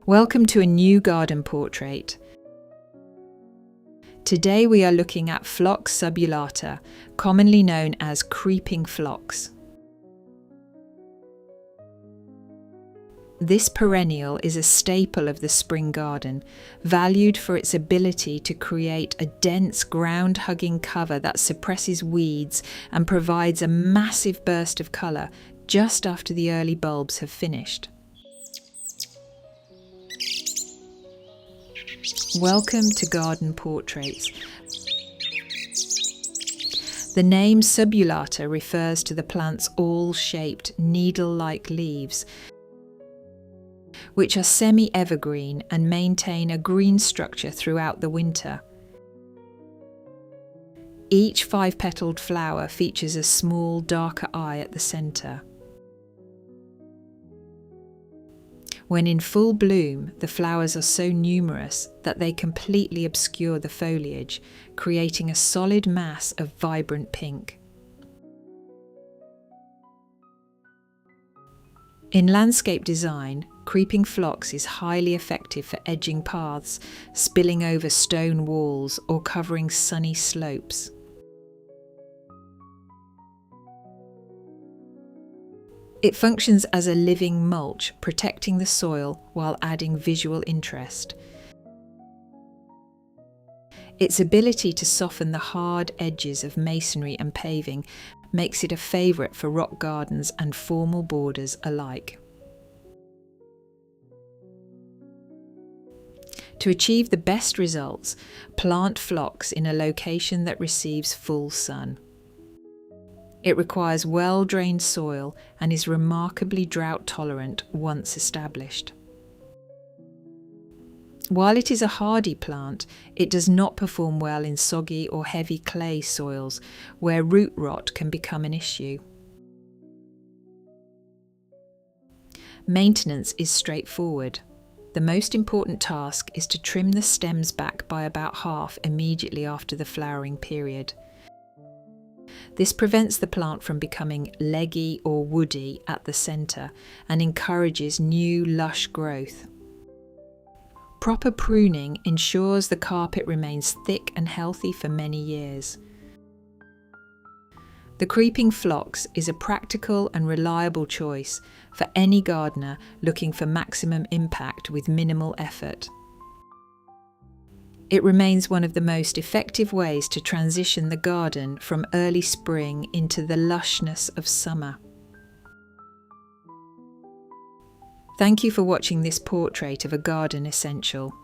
Welcome to a new garden portrait. Today we are looking at Phlox subulata, commonly known as Creeping Phlox. This perennial is a staple of the spring garden, valued for its ability to create a dense ground-hugging cover that suppresses weeds and provides a massive burst of colour just after the early bulbs have finished. Welcome to Garden Portraits. The name subulata refers to the plant's awl-shaped, needle-like leaves, which are semi-evergreen and maintain a green structure throughout the winter. Each five-petalled flower features a small, darker eye at the centre. When in full bloom, the flowers are so numerous that they completely obscure the foliage, creating a solid mass of vibrant pink. In landscape design, Creeping Phlox is highly effective for edging paths, spilling over stone walls, or covering sunny slopes. It functions as a living mulch, protecting the soil while adding visual interest. Its ability to soften the hard edges of masonry and paving makes it a favourite for rock gardens and formal borders alike. To achieve the best results, plant phlox in a location that receives full sun. It requires well-drained soil and is remarkably drought-tolerant once established. While it is a hardy plant, it does not perform well in soggy or heavy clay soils, where root rot can become an issue. Maintenance is straightforward. The most important task is to trim the stems back by about half immediately after the flowering period. This prevents the plant from becoming leggy or woody at the centre and encourages new lush growth. Proper pruning ensures the carpet remains thick and healthy for many years. The Creeping Phlox is a practical and reliable choice for any gardener looking for maximum impact with minimal effort. It remains one of the most effective ways to transition the garden from early spring into the lushness of summer. Thank you for watching this portrait of a garden essential.